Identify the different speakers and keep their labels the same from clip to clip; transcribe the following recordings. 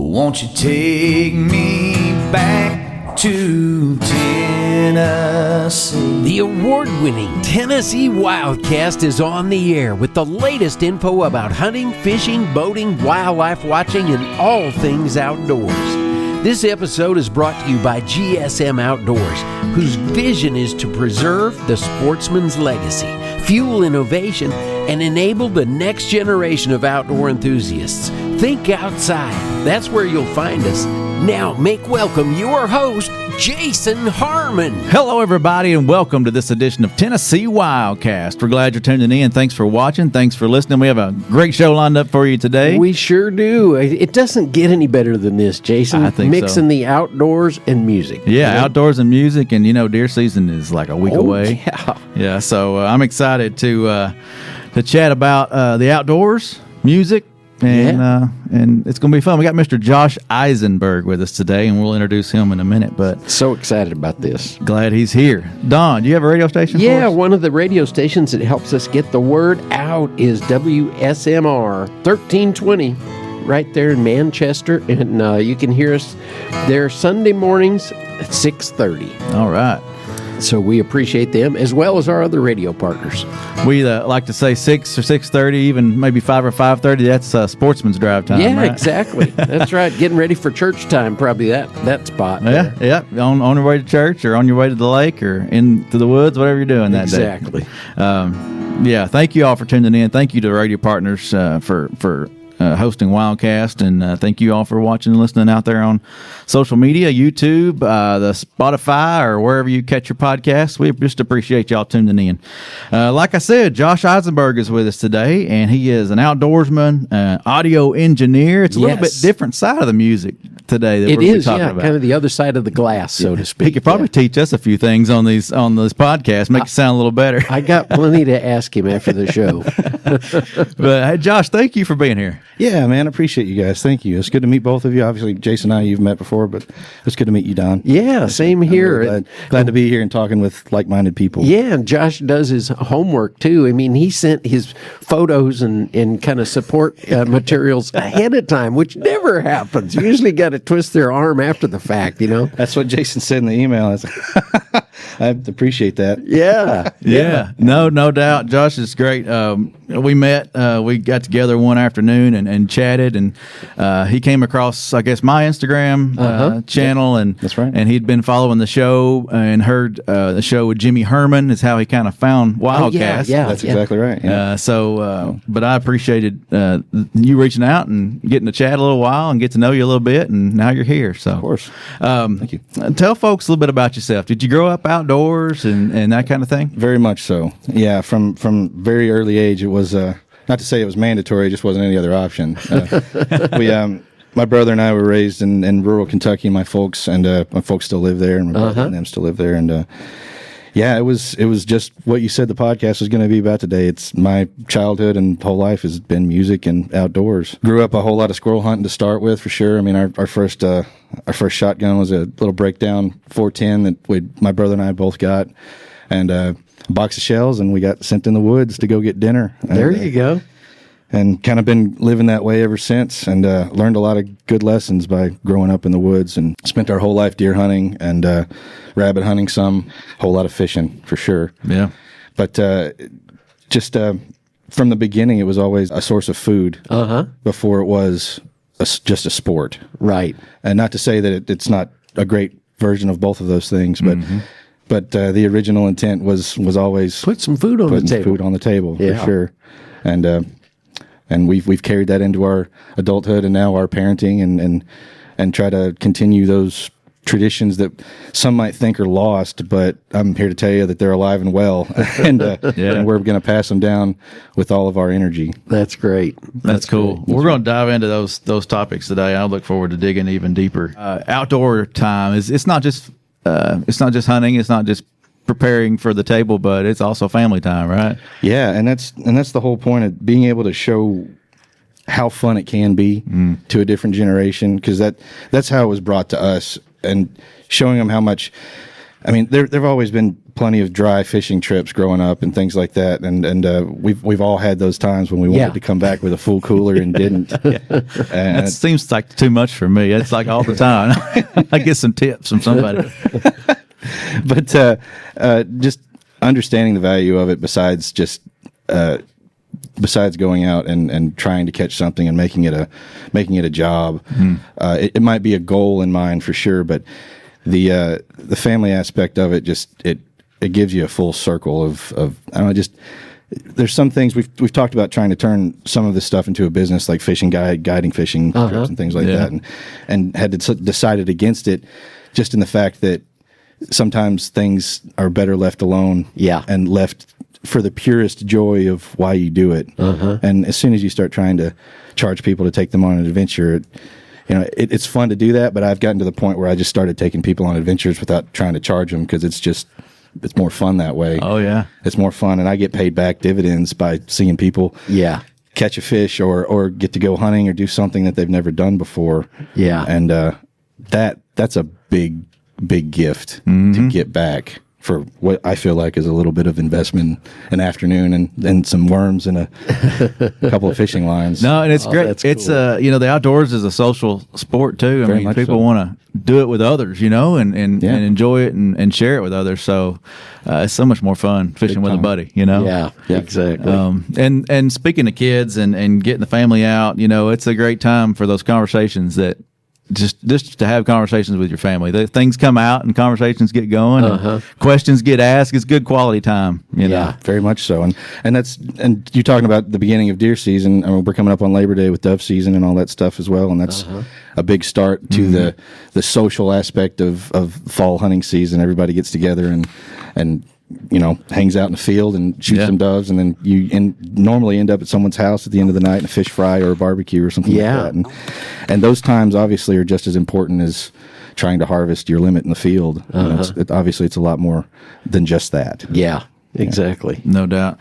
Speaker 1: Won't you take me back to Tennessee?
Speaker 2: The award-winning Tennessee WildCast is on the air with the latest info about hunting, fishing, boating, wildlife watching, and all things outdoors. This episode is brought to you by GSM Outdoors, whose vision is to preserve the sportsman's legacy, fuel innovation, and enable the next generation of outdoor enthusiasts. Think outside. That's where you'll find us. Now, make welcome your host, Jason Harmon.
Speaker 3: Hello, everybody, and welcome to this edition of Tennessee WildCast. We're glad you're tuning in. Thanks for watching. Thanks for listening. We have a great show lined up for you today.
Speaker 2: We sure do. It doesn't get any better than this, Jason.
Speaker 3: I think
Speaker 2: Mixing
Speaker 3: so.
Speaker 2: the outdoors and music.
Speaker 3: Yeah, outdoors and music, and deer season is like a week away. Yeah. So I'm excited to chat about the outdoors, music. And it's going to be fun. We got Mr. Josh Isenberg with us today, and we'll introduce him in a minute. But
Speaker 2: So excited about this.
Speaker 3: glad he's here. Don, do you have a radio station
Speaker 2: Yeah,
Speaker 3: for us?
Speaker 2: one of the radio stations that helps us get the word out is WSMR 1320 right there in Manchester. And you can hear us there Sunday mornings at 6:30.
Speaker 3: All right.
Speaker 2: So we appreciate them as well as our other radio partners.
Speaker 3: We like to say 6 or 6:30, even maybe 5 or 5:30. That's sportsman's drive time.
Speaker 2: Yeah,
Speaker 3: right?
Speaker 2: exactly. That's right. Getting ready for church time, probably that spot.
Speaker 3: Yeah,
Speaker 2: there.
Speaker 3: yeah. On your way to church or on your way to the lake or into the woods, whatever you're doing that
Speaker 2: Exactly.
Speaker 3: day. Yeah, thank you all for tuning in. Thank you to radio partners for hosting Wildcast, and thank you all for watching and listening out there on social media, YouTube, the Spotify, or wherever you catch your podcasts. We just appreciate y'all tuning in. Like I said, Josh Isenberg is with us today, and he is an outdoorsman, audio engineer. It's a little bit different side of the music today that
Speaker 2: It
Speaker 3: we're
Speaker 2: is,
Speaker 3: talking
Speaker 2: yeah,
Speaker 3: about.
Speaker 2: kind of the other side of the glass, so to speak.
Speaker 3: He could probably teach us a few things on this podcast, make it sound a little better.
Speaker 2: I got plenty to ask him after the show.
Speaker 3: But hey, Josh, thank you for being here.
Speaker 4: Yeah, man, I appreciate you guys. Thank you. It's good to meet both of you. Obviously, Jason and I, you've met before, but it's good to meet you, Don.
Speaker 2: Yeah, same
Speaker 4: I'm
Speaker 2: here.
Speaker 4: really glad to be here and talking with like-minded people.
Speaker 2: Yeah, and Josh does his homework too. I mean, he sent his photos and kind of support materials ahead of time, which never happens. You usually got to twist their arm after the fact,
Speaker 4: That's what Jason said in the email. I appreciate that.
Speaker 2: Yeah.
Speaker 3: Yeah, no doubt. Josh is great. We met, we got together one afternoon and chatted, and he came across, I guess, my Instagram channel, and
Speaker 4: That's right.
Speaker 3: And he'd been following the show and heard the show with Jimmy Herman is how he kind of found Wildcast.
Speaker 2: yeah.
Speaker 4: That's exactly right. Yeah.
Speaker 3: But I appreciated you reaching out and getting to chat a little while and get to know you a little bit, and now you're here. So,
Speaker 4: Of course.
Speaker 3: Thank
Speaker 4: you.
Speaker 3: Tell folks a little bit about yourself. Did you grow up outdoors and that kind of thing?
Speaker 4: Very much so. Yeah, from very early age, it was not to say it was mandatory, it just wasn't any other option. My brother and I were raised in rural Kentucky. My folks still live there, and my brother and them still live there. And it was just what you said the podcast was going to be about today. It's my childhood and whole life has been music and outdoors. Grew up a whole lot of squirrel hunting to start with, for sure. I mean, our first shotgun was a little breakdown 410 that my brother and I both got, and a box of shells, and we got sent in the woods to go get dinner.
Speaker 2: There you go.
Speaker 4: And kind of been living that way ever since, and learned a lot of good lessons by growing up in the woods, and spent our whole life deer hunting and rabbit hunting, some, whole lot of fishing for sure.
Speaker 3: Yeah.
Speaker 4: But just from the beginning, it was always a source of food before it was just a sport.
Speaker 2: Right.
Speaker 4: And not to say that it's not a great version of both of those things, but the original intent was always
Speaker 2: Put some food on the
Speaker 4: putting
Speaker 2: table.
Speaker 4: food on the table,
Speaker 2: Yeah.
Speaker 4: for sure. And we've carried that into our adulthood and now our parenting, and try to continue those traditions that some might think are lost, but I'm here to tell you that they're alive and well, and we're going to pass them down with all of our energy.
Speaker 2: That's great.
Speaker 3: That's cool. We're going to dive into those topics today. I look forward to digging even deeper. Outdoor time it's not just hunting. It's not just preparing for the table, but it's also family time, right?
Speaker 4: Yeah, and that's the whole point of being able to show how fun it can be to a different generation, because that's how it was brought to us, and showing them how much I mean, there've always been plenty of dry fishing trips growing up and things like that, and we've all had those times when we wanted to come back with a full cooler and didn't.
Speaker 3: That seems like too much for me. It's like all the time. I get some tips from somebody.
Speaker 4: But just understanding the value of it, besides going out and trying to catch something and making it a job, it might be a goal in mind for sure, but the family aspect of it, just it gives you a full circle of I don't know, just there's some things we've talked about trying to turn some of this stuff into a business, like fishing guiding fishing trips and things like that, and had decided against it, just in the fact that sometimes things are better left alone, and left for the purest joy of why you do it. And as soon as you start trying to charge people to take them on an adventure, it's fun to do that, but I've gotten to the point where I just started taking people on adventures without trying to charge them, because it's more fun that way.
Speaker 3: Oh yeah,
Speaker 4: it's more fun, and I get paid back dividends by seeing people catch a fish or get to go hunting or do something that they've never done before. And that's a big gift to get back for what I feel like is a little bit of investment, an afternoon and some worms and a couple of fishing lines.
Speaker 3: No, and it's great. It's cool. The outdoors is a social sport too. I mean, people want to do it with others, and enjoy it and share it with others. So it's so much more fun fishing with a buddy,
Speaker 2: Yeah, exactly.
Speaker 3: And speaking to kids and getting the family out, it's a great time for those conversations that just to have conversations with your family. Things come out and conversations get going and questions get asked. It's good quality time.
Speaker 4: Yeah, very much so. And you're talking about the beginning of deer season. I mean, we're coming up on Labor Day with dove season and all that stuff as well. And that's a big start to the social aspect of fall hunting season. Everybody gets together and hangs out in the field and shoots some doves, and then you normally end up at someone's house at the end of the night in a fish fry or a barbecue or something like that. And those times obviously are just as important as trying to harvest your limit in the field. Obviously it's a lot more than just that.
Speaker 2: Yeah, exactly.
Speaker 3: No doubt.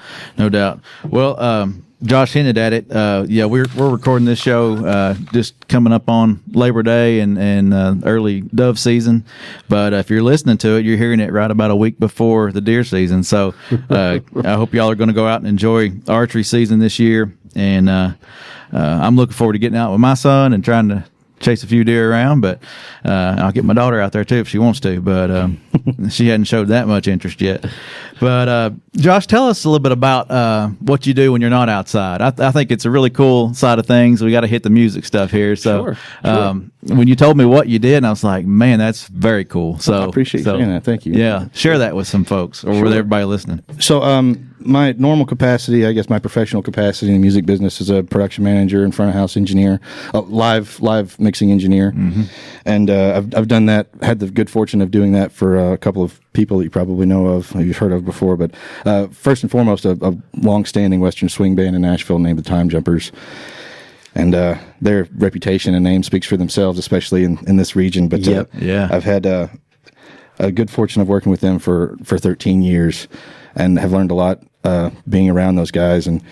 Speaker 3: Well, Josh hinted at it. We're recording this show just coming up on Labor Day and early dove season. But if you're listening to it, you're hearing it right about a week before the deer season. So I hope y'all are going to go out and enjoy archery season this year. And I'm looking forward to getting out with my son and trying to chase a few deer around, but I'll get my daughter out there too if she wants to, but she hadn't showed that much interest yet. But Josh, tell us a little bit about what you do when you're not outside. I think it's a really cool side of things. We got to hit the music stuff here. So
Speaker 2: Sure.
Speaker 3: When you told me what you did, I was like, man, that's very cool. So
Speaker 4: I appreciate you saying that. Thank you.
Speaker 3: Yeah, share that with some folks or with everybody listening.
Speaker 4: So my normal capacity, I guess my professional capacity in the music business, is a production manager and front of house engineer, a live mixing engineer. And I've done that, had the good fortune of doing that for a couple of people that you probably know of, you've heard of before. But first and foremost, a long-standing Western swing band in Nashville named the Time Jumpers. And their reputation and name speaks for themselves, especially in this region. But I've had a good fortune of working with them for 13 years, and have learned a lot being around those guys, and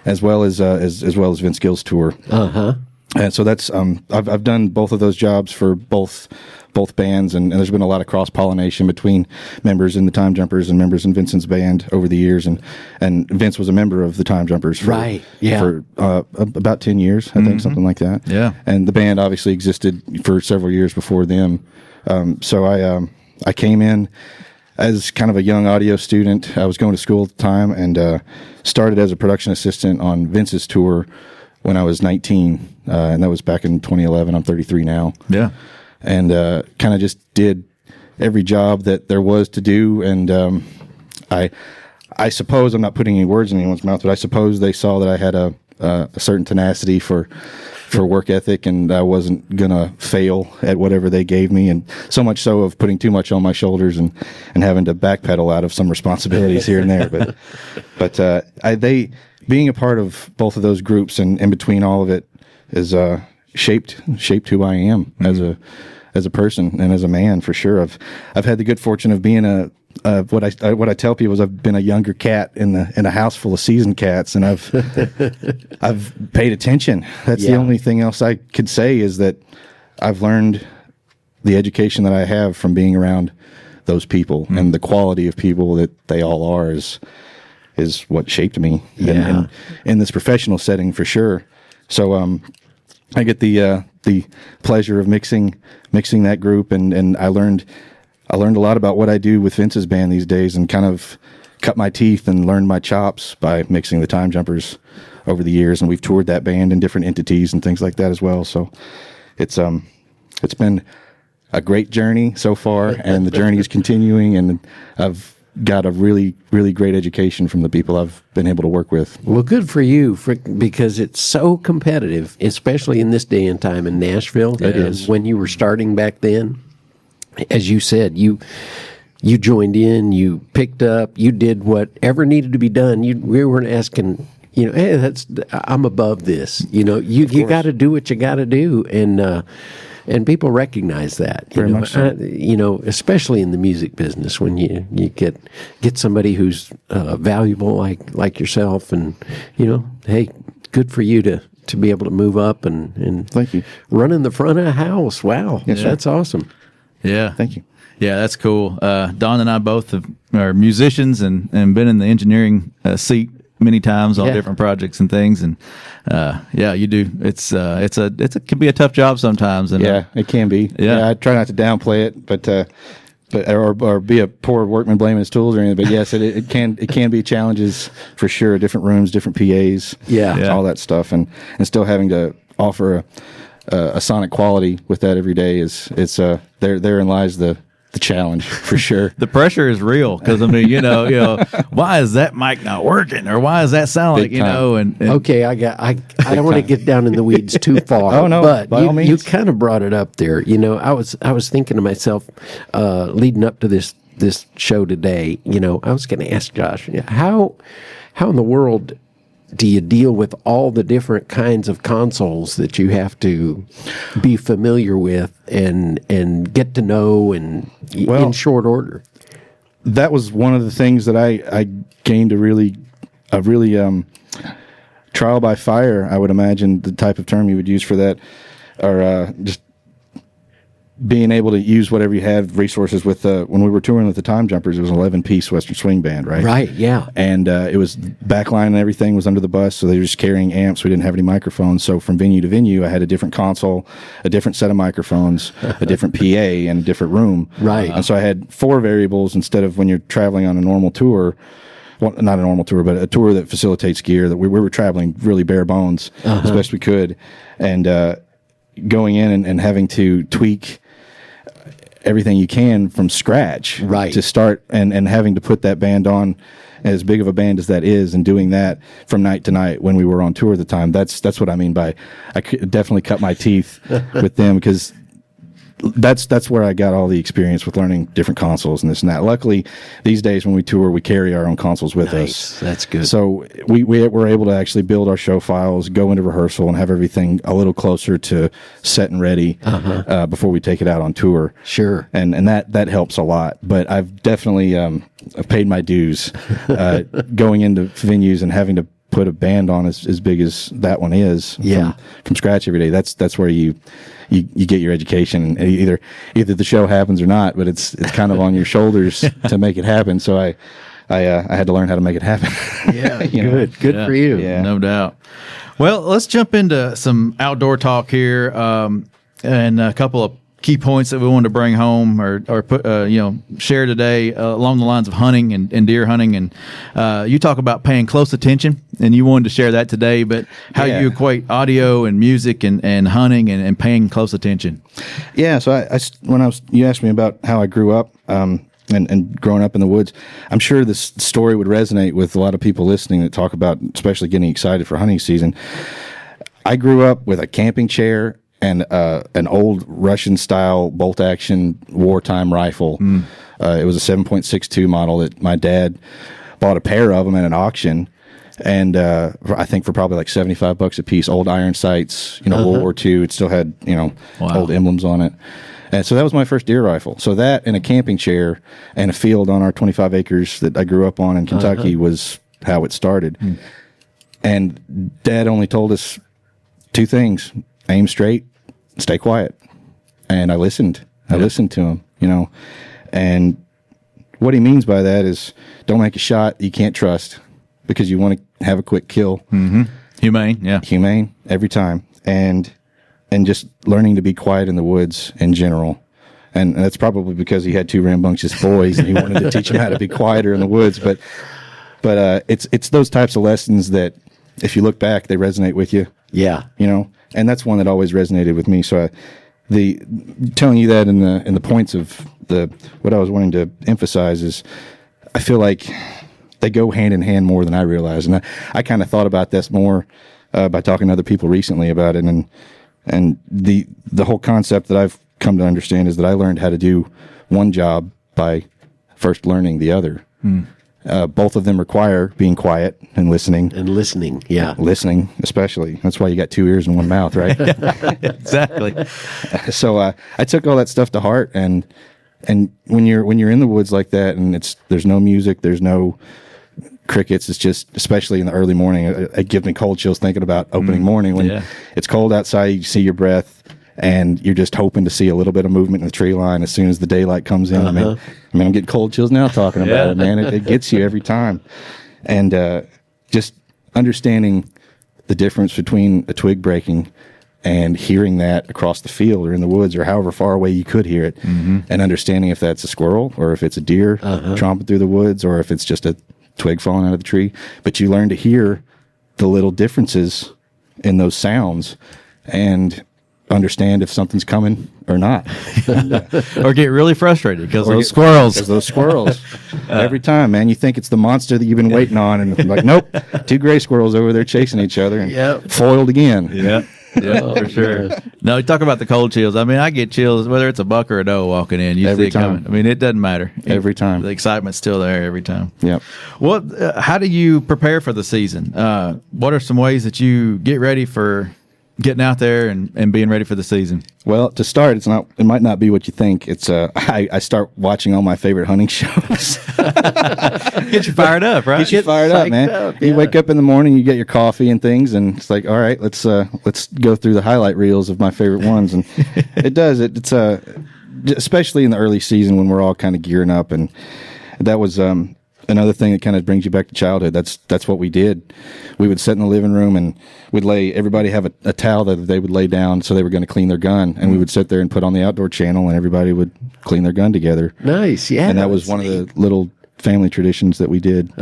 Speaker 4: as well as Vince Gill's tour. And so that's I've done both of those jobs for both bands, and there's been a lot of cross pollination between members in the Time Jumpers and members in Vincent's band over the years, and Vince was a member of the Time Jumpers for about 10 years, I think, something like that.
Speaker 3: Yeah,
Speaker 4: and the band obviously existed for several years before them. So I came in as kind of a young audio student. I was going to school at the time, and started as a production assistant on Vince's tour when I was 19, and that was back in 2011. I'm 33 now.
Speaker 3: Yeah.
Speaker 4: And kind of just did every job that there was to do. And I suppose, I'm not putting any words in anyone's mouth, but I suppose they saw that I had a certain tenacity for work ethic, and I wasn't going to fail at whatever they gave me. And so much so of putting too much on my shoulders and having to backpedal out of some responsibilities here and there. But they, being a part of both of those groups and in between all of it, is shaped who I am as a person and as a man, for sure. I've had the good fortune of being what I tell people is I've been a younger cat in a house full of seasoned cats, and I've paid attention. That's the only thing else I could say, is that I've learned the education that I have from being around those people, and the quality of people that they all are is what shaped me in this professional setting for sure. So I get the pleasure of mixing that group, and I learned a lot about what I do with Vince's band these days, and kind of cut my teeth and learned my chops by mixing the Time Jumpers over the years. And we've toured that band in different entities and things like that as well. So it's been a great journey so far, and the journey is continuing, and I've got a really, really great education from the people I've been able to work with.
Speaker 2: Well, good for you, because it's so competitive, especially in this day and time in Nashville.
Speaker 4: It is.
Speaker 2: When you were starting back then, as you said, you joined in, you picked up, you did whatever needed to be done. We weren't asking, hey, I'm above this. You got to do what you got to do, and people recognize that.
Speaker 4: Very much so.
Speaker 2: Especially in the music business, when you get somebody who's valuable like yourself, and hey, good for you to be able to move up and
Speaker 4: Thank you.
Speaker 2: Run in the front of a house. Wow,
Speaker 4: Yes, sir.
Speaker 2: that's awesome.
Speaker 3: Yeah.
Speaker 4: Thank you.
Speaker 3: Yeah, that's cool. Don and I both are musicians and been in the engineering seat many times on different projects and things. And you do. It can be a tough job sometimes. And
Speaker 4: It can be.
Speaker 3: Yeah.
Speaker 4: I try not to downplay it, but or be a poor workman blaming his tools or anything. But yes, it can be challenges for sure. Different rooms, different PAs, all that stuff, and still having to offer a sonic quality with that every day is therein lies the challenge for sure.
Speaker 3: The pressure is real, because I mean, why is that mic not working, or why does that sound
Speaker 4: Big
Speaker 3: like
Speaker 4: time.
Speaker 3: and
Speaker 2: Okay, I don't want to get down in the weeds too far.
Speaker 4: Oh, no,
Speaker 2: but
Speaker 4: by all means.
Speaker 2: you kind of brought it up there. I was thinking to myself, leading up to this show today. I was going to ask Josh, how in the world do you deal with all the different kinds of consoles that you have to be familiar with and get to know in short order?
Speaker 4: That was one of the things that I gained a really trial by fire, I would imagine the type of term you would use for that, or just being able to use whatever you had resources with. When we were touring with the Time Jumpers, it was an 11-piece Western Swing Band, right?
Speaker 2: Right, yeah.
Speaker 4: And it was backline and everything was under the bus, so they were just carrying amps. We didn't have any microphones, so from venue to venue, I had a different console, a different set of microphones, a different PA, and a different room.
Speaker 2: Right.
Speaker 4: And so I had 4 variables instead of when you're traveling on a normal tour. Well, not a normal tour, but a tour that facilitates gear. That we were traveling really bare bones as best we could, and going in and having to tweak everything you can from scratch,
Speaker 2: right,
Speaker 4: to start, and having to put that band on, as big of a band as that is, and doing that from night to night when we were on tour at the time. That's what I mean by I could definitely cut my teeth with them, because that's where I got all the experience with learning different consoles and this and that. Luckily, these days when we tour, we carry our own consoles with us.
Speaker 2: That's good.
Speaker 4: So we were able to actually build our show files, go into rehearsal, and have everything a little closer to set and ready before we take it out on tour.
Speaker 2: Sure.
Speaker 4: And that helps a lot. But I've definitely I've paid my dues going into venues and having to put a band on as big as that one is from scratch every day. That's where you get your education. Either the show happens or not, but it's kind of on your shoulders to make it happen. So I had to learn how to make it happen.
Speaker 2: Yeah, good for you.
Speaker 4: Yeah.
Speaker 3: No doubt. Well, let's jump into some outdoor talk here, and a couple of key points that we wanted to bring home or put, share today along the lines of hunting and deer hunting. And you talk about paying close attention, and you wanted to share that today, but how you equate audio and music and hunting and paying close attention.
Speaker 4: Yeah. So you asked me about how I grew up, and growing up in the woods, I'm sure this story would resonate with a lot of people listening that talk about, especially getting excited for hunting season. I grew up with a camping chair and an old Russian-style bolt-action wartime rifle. It was a 7.62 model that my dad bought a pair of them at an auction, and I think for probably like $75 a piece. Old iron sights, World War II. It still had old emblems on it. And so that was my first deer rifle. So that and a camping chair and a field on our 25 acres that I grew up on in Kentucky was how it started. And Dad only told us 2 things: aim straight, stay quiet. And I listened. I listened to him, and what he means by that is don't make a shot you can't trust because you want to have a quick kill.
Speaker 3: Mm-hmm. Humane every time, and just learning to be quiet in the woods in general. And that's probably because he had two rambunctious boys and he wanted to teach them how to be quieter in the woods. But it's those types of lessons that if you look back, they resonate with you.
Speaker 2: Yeah.
Speaker 4: You know, and that's one that always resonated with me. So the telling you that in the points of what I was wanting to emphasize is I feel like they go hand in hand more than I realized. And I kind of thought about this more by talking to other people recently about it. And the whole concept that I've come to understand is that I learned how to do one job by first learning the other. Both of them require being quiet and listening.
Speaker 2: And listening, yeah.
Speaker 4: Listening, especially. That's why you got two ears and one mouth, right?
Speaker 3: Exactly.
Speaker 4: So I took all that stuff to heart, and when you're in the woods like that, and there's no music, there's no crickets, it's just, especially in the early morning, it gives me cold chills thinking about opening morning when it's cold outside, you see your breath, and you're just hoping to see a little bit of movement in the tree line as soon as the daylight comes in. I mean, I'm getting cold chills now talking about it, man. It gets you every time. And just understanding the difference between a twig breaking and hearing that across the field or in the woods or however far away you could hear it, and understanding if that's a squirrel or if it's a deer tromping through the woods or if it's just a twig falling out of the tree. But you learn to hear the little differences in those sounds and understand if something's coming or not.
Speaker 3: Or get really frustrated because those squirrels. Every time, man, you think it's the monster that you've been waiting on, and like, nope, two gray squirrels over there chasing each other and foiled again. Yeah, for sure. No, you talk about the cold chills. I mean, I get chills whether it's a buck or a doe walking in. You
Speaker 4: Every
Speaker 3: see it coming.
Speaker 4: time.
Speaker 3: I mean, it doesn't matter.
Speaker 4: Every time.
Speaker 3: The excitement's still there every time.
Speaker 4: Yep.
Speaker 3: How do you prepare for the season? What are some ways that you get ready for getting out there and being ready for the season?
Speaker 4: Well, to start, it might not be what you think. It's I start watching all my favorite hunting shows.
Speaker 3: Get you fired up, right?
Speaker 4: Get you fired up, man. You wake up in the morning, you get your coffee and things, and it's like, all right, let's go through the highlight reels of my favorite ones. And it's especially in the early season when we're all kind of gearing up, and that was another thing that kind of brings you back to childhood. That's what we did. We would sit in the living room and everybody have a towel that they would lay down so they were going to clean their gun, and we would sit there and put on the outdoor channel and everybody would clean their gun together.
Speaker 2: Nice, yeah.
Speaker 4: And that was one of the little family traditions that we did.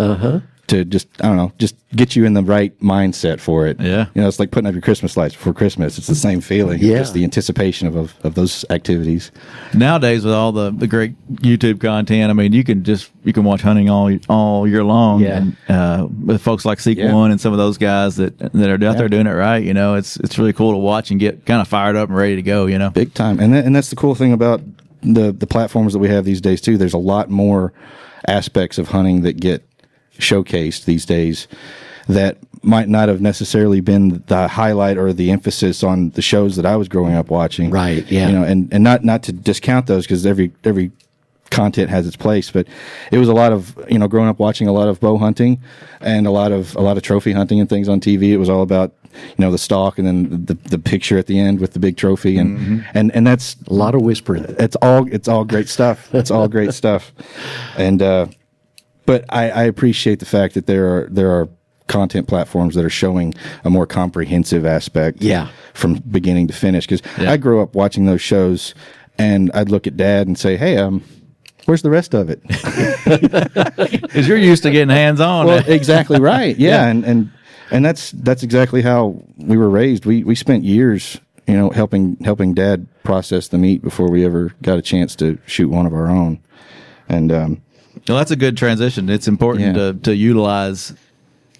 Speaker 4: To just, I don't know, just get you in the right mindset for it.
Speaker 3: Yeah.
Speaker 4: You know, it's like putting up your Christmas lights before Christmas. It's the same feeling.
Speaker 2: Yeah.
Speaker 4: Just the anticipation of those activities.
Speaker 3: Nowadays, with all the great YouTube content, I mean, you can watch hunting all year long.
Speaker 2: Yeah.
Speaker 3: And with folks like Seek One and some of those guys that are out there doing it right, you know, it's really cool to watch and get kind of fired up and ready to go, you know.
Speaker 4: Big time. And that's the cool thing about the platforms that we have these days, too. There's a lot more aspects of hunting that get showcased these days that might not have necessarily been the highlight or the emphasis on the shows that I was growing up watching.
Speaker 2: Right. Yeah.
Speaker 4: You know, and not to discount those because every content has its place, but it was a lot of, you know, growing up watching a lot of bow hunting and a lot of trophy hunting and things on TV. It was all about, you know, the stalk and then the picture at the end with the big trophy and that's
Speaker 2: A lot of whispering.
Speaker 4: it's all great stuff. It's all great stuff. And but I appreciate the fact that there are content platforms that are showing a more comprehensive aspect from beginning to finish. Because I grew up watching those shows, and I'd look at Dad and say, hey, where's the rest of it?
Speaker 3: Because you're used to getting hands-on.
Speaker 4: Well, exactly right. Yeah. And that's exactly how we were raised. We spent years, you know, helping Dad process the meat before we ever got a chance to shoot one of our own. And
Speaker 3: well, that's a good transition. It's important to utilize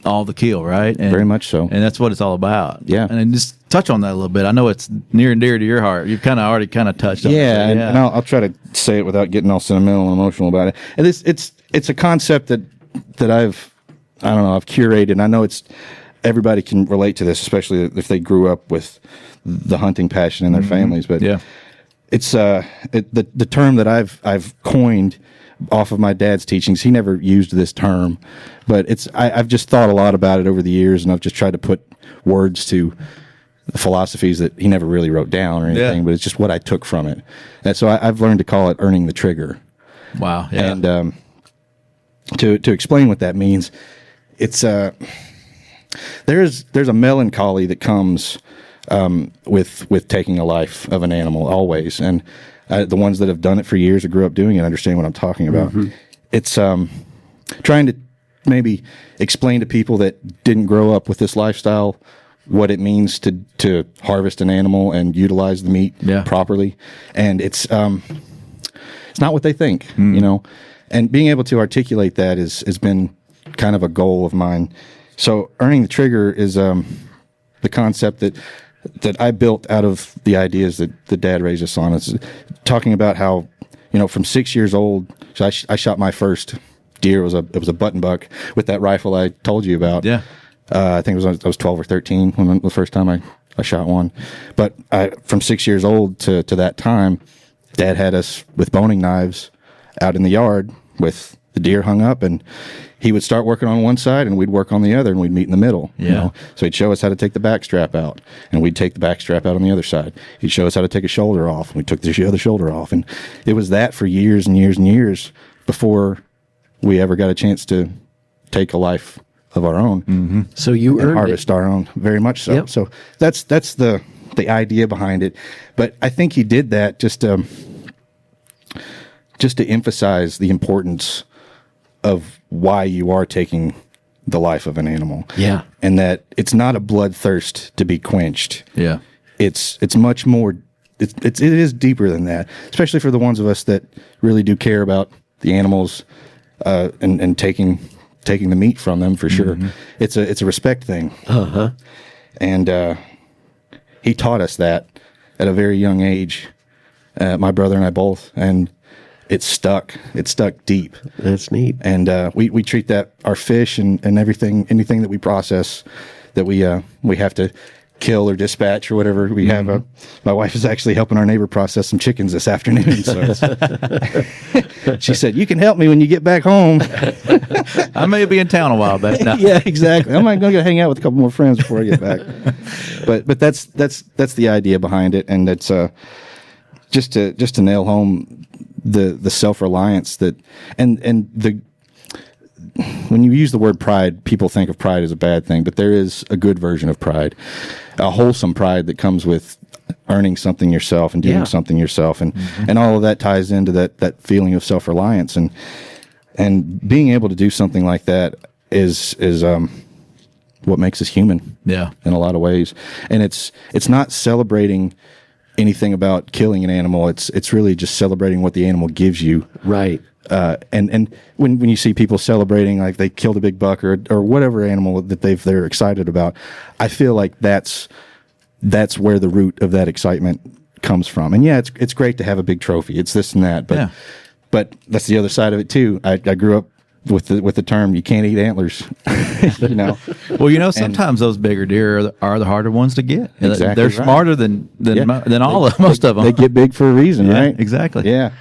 Speaker 3: all the kill, right? And,
Speaker 4: very much so.
Speaker 3: And that's what it's all about.
Speaker 4: Yeah.
Speaker 3: And just touch on that a little bit. I know it's near and dear to your heart. You've already touched on it.
Speaker 4: Yeah, and I'll try to say it without getting all sentimental and emotional about it. And it's a concept that I've curated. I know everybody can relate to this, especially if they grew up with the hunting passion in their families. But it's the term that I've coined off of my dad's teachings. He never used this term, but I've just thought a lot about it over the years, and I've just tried to put words to the philosophies that he never really wrote down or anything, but it's just what I took from it. And so I've learned to call it earning the trigger.
Speaker 3: Wow. Yeah.
Speaker 4: And to explain what that means, it's there's a melancholy that comes with taking a life of an animal always, and the ones that have done it for years or grew up doing it understand what I'm talking about. It's trying to maybe explain to people that didn't grow up with this lifestyle what it means to harvest an animal and utilize the meat properly, and it's not what they think, you know. And being able to articulate that has been kind of a goal of mine. So earning the trigger is the concept that I built out of the ideas that Dad raised us on. It's talking about how, you know, from 6 years old, so I shot my first deer. It was a button buck with that rifle I told you about. Yeah. I think I was 12 or 13 when the first time I shot one. But from 6 years old to that time, Dad had us with boning knives out in the yard with the deer hung up, and he would start working on one side and we'd work on the other, and we'd meet in the middle. You know? So he'd show us how to take the back strap out, and we'd take the back strap out on the other side. He'd show us how to take a shoulder off, and we took the other shoulder off. And it was that for years and years and years before we ever got a chance to take a life of our own.
Speaker 2: So you earned
Speaker 4: harvest our own, very much so.
Speaker 2: Yep.
Speaker 4: So that's the idea behind it. But I think he did that just to emphasize the importance of why you are taking the life of an animal.
Speaker 2: Yeah.
Speaker 4: And that it's not a bloodthirst to be quenched.
Speaker 3: Yeah.
Speaker 4: It's much more, it is deeper than that, especially for the ones of us that really do care about the animals and taking the meat from them, for sure. It's a respect thing. And he taught us that at a very young age, my brother and I both, and it stuck deep.
Speaker 2: That's neat.
Speaker 4: And we treat that, our fish and anything that we process that we have to kill or dispatch or whatever. We have my wife is actually helping our neighbor process some chickens this afternoon. So she said, "You can help me when you get back home."
Speaker 3: I may be in town a while, but no.
Speaker 4: Yeah, exactly. I'm going to go hang out with a couple more friends before I get back. But that's the idea behind it, and it's just to nail home the self-reliance that and the. When you use the word pride, people think of pride as a bad thing, but there is a good version of pride, a wholesome pride that comes with earning something yourself and doing something yourself, and all of that ties into that feeling of self-reliance, and being able to do something like that is what makes us human. Yeah, in a lot of ways, and it's not celebrating anything about killing an animal. It's really just celebrating what the animal gives you.
Speaker 2: Right.
Speaker 4: And when you see people celebrating, like they killed a big buck or whatever animal that they're excited about, I feel like that's where the root of that excitement comes from. And yeah, it's great to have a big trophy. It's this and that, but that's the other side of it too. I grew up with the term, you can't eat antlers, you know.
Speaker 3: Well, sometimes those bigger deer are the harder ones to get.
Speaker 4: Exactly.
Speaker 3: They're smarter than most of them.
Speaker 4: They get big for a reason, right?
Speaker 3: Exactly.
Speaker 4: Yeah.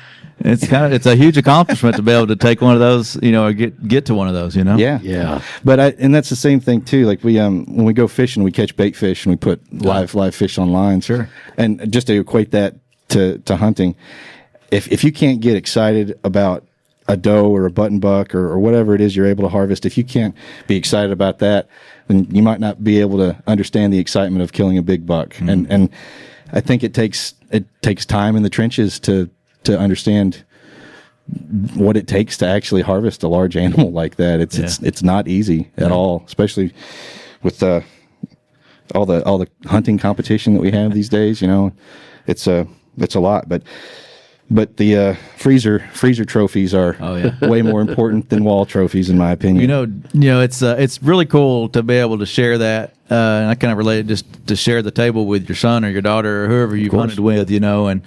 Speaker 3: It's a huge accomplishment to be able to take one of those, or get to one of those,
Speaker 4: Yeah. Yeah. But and that's the same thing too. Like we when we go fishing, we catch bait fish and we put live fish on lines.
Speaker 3: Sure.
Speaker 4: And just to equate that to hunting, if you can't get excited about a doe or a button buck or whatever it is you're able to harvest, if you can't be excited about that, then you might not be able to understand the excitement of killing a big buck. And I think it takes time in the trenches to understand what it takes to actually harvest a large animal like that. It's not easy at all, especially with all the hunting competition that we have these days. It's a lot, but the freezer trophies are way more important than wall trophies, in my opinion.
Speaker 3: It's really cool to be able to share that. And I kind of relate it just to share the table with your son or your daughter or whoever you've hunted with, and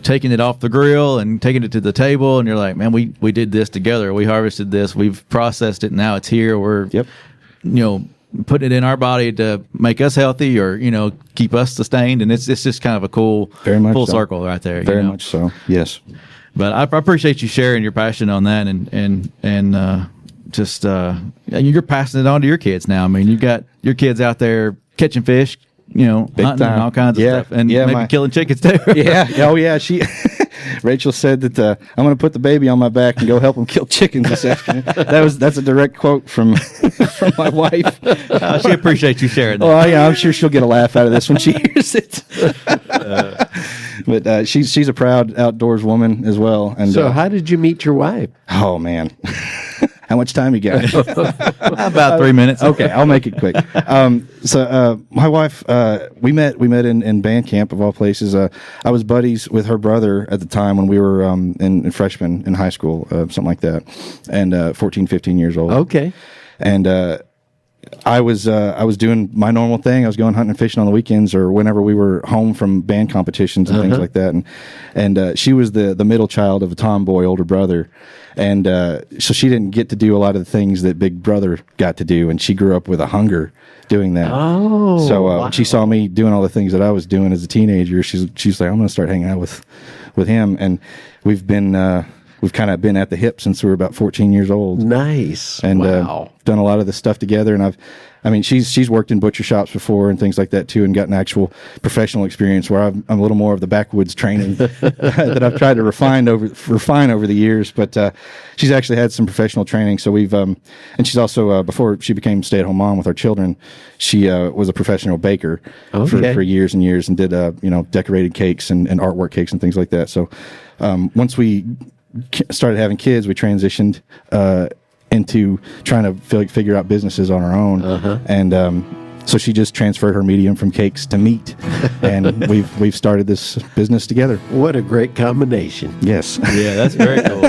Speaker 3: taking it off the grill and taking it to the table, and you're like, man, we did this together. We harvested this. We've processed it. And now it's here. We're, putting it in our body to make us healthy or, keep us sustained. And it's just kind of a cool, full circle right there.
Speaker 4: Very much so. Yes.
Speaker 3: But I appreciate you sharing your passion on that and just you're passing it on to your kids now. I mean, you got your kids out there catching fish, hunting and all kinds of stuff, and maybe killing chickens too.
Speaker 4: Yeah. Oh yeah. Rachel said that I'm going to put the baby on my back and go help him kill chickens this afternoon. That's a direct quote from my wife.
Speaker 3: She appreciates you sharing that.
Speaker 4: Oh yeah, I'm sure she'll get a laugh out of this when she hears it. But she's a proud outdoors woman as well. And
Speaker 2: So how did you meet your wife?
Speaker 4: oh man. How much time you got?
Speaker 3: About 3 minutes.
Speaker 4: Okay, I'll make it quick. So my wife, we met in band camp of all places. I was buddies with her brother at the time when we were in freshmen in high school, something like that, and 14, 15 years old.
Speaker 2: Okay.
Speaker 4: And I was doing my normal thing. I was going hunting and fishing on the weekends or whenever we were home from band competitions and things like that. And she was the middle child of a tomboy older brother. And so she didn't get to do a lot of the things that big brother got to do. And she grew up with a hunger doing that.
Speaker 2: Oh,
Speaker 4: so
Speaker 2: wow.
Speaker 4: when she saw me doing all the things that I was doing as a teenager, she's like, I'm going to start hanging out with him. And we've kind of been at the hip since we were about 14 years old.
Speaker 2: Nice.
Speaker 4: And
Speaker 2: wow.
Speaker 4: done a lot of this stuff together. And she's worked in butcher shops before and things like that too, and gotten actual professional experience where I'm a little more of the backwoods training that I've tried to refine over the years. But she's actually had some professional training. So we've and she's also before she became stay-at-home mom with our children, she was a professional baker for years and years, and did decorated cakes and artwork cakes and things like that. So once we started having kids, we transitioned into trying to figure out businesses on our own. And so she just transferred her medium from cakes to meat, and we've started this business together.
Speaker 2: What a great combination.
Speaker 4: Yes.
Speaker 3: Yeah, that's very cool.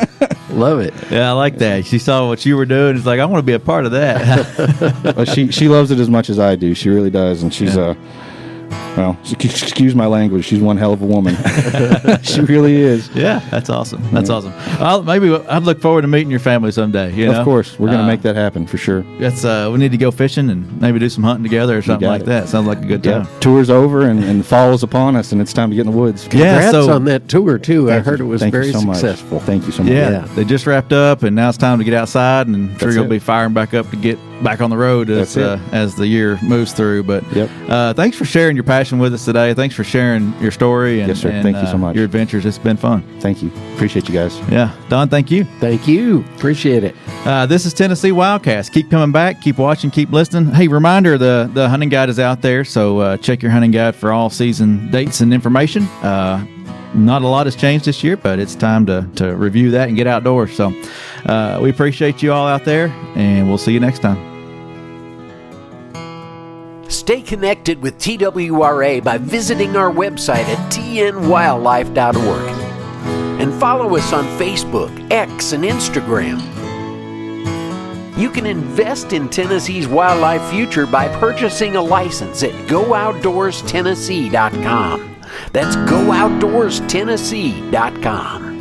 Speaker 2: Love it.
Speaker 3: Yeah, I like that. She saw what you were doing. It's like, I want to be a part of that.
Speaker 4: Well, she loves it as much as I do. She really does, and she's well, excuse my language. She's one hell of a woman. She really is.
Speaker 3: Yeah, that's awesome. That's awesome. Maybe I'd look forward to meeting your family someday. You know?
Speaker 4: Of course, we're going to make that happen for sure.
Speaker 3: That's we need to go fishing and maybe do some hunting together or something like that. Sounds like a good time.
Speaker 4: Yeah. Tour's over and fall is upon us, and it's time to get in the woods.
Speaker 2: Congrats on that tour too. I heard it was
Speaker 4: Thank
Speaker 2: very
Speaker 4: you so much.
Speaker 2: successful.
Speaker 4: Thank you so much.
Speaker 3: Yeah, they just wrapped up, and now it's time to get outside, and I'm sure
Speaker 4: That's
Speaker 3: you'll
Speaker 4: it.
Speaker 3: be firing back up to get back on the road as the year moves through. But thanks for sharing your passion with us today. Thanks for sharing your story and,
Speaker 4: Yes, sir. Thank you so much.
Speaker 3: Your adventures. It's been fun.
Speaker 4: Thank you. Appreciate you guys.
Speaker 3: Yeah, Don, thank you.
Speaker 2: Thank you. Appreciate it.
Speaker 3: This is Tennessee WildCast. Keep coming back. Keep watching. Keep listening. Hey, reminder, the hunting guide is out there, so check your hunting guide for all season dates and information. Not a lot has changed this year, but it's time to review that and get outdoors. So we appreciate you all out there, and we'll see you next time.
Speaker 2: Stay connected with TWRA by visiting our website at tnwildlife.org and follow us on Facebook, X, and Instagram. You can invest in Tennessee's wildlife future by purchasing a license at GoOutdoorsTennessee.com. That's GoOutdoorsTennessee.com.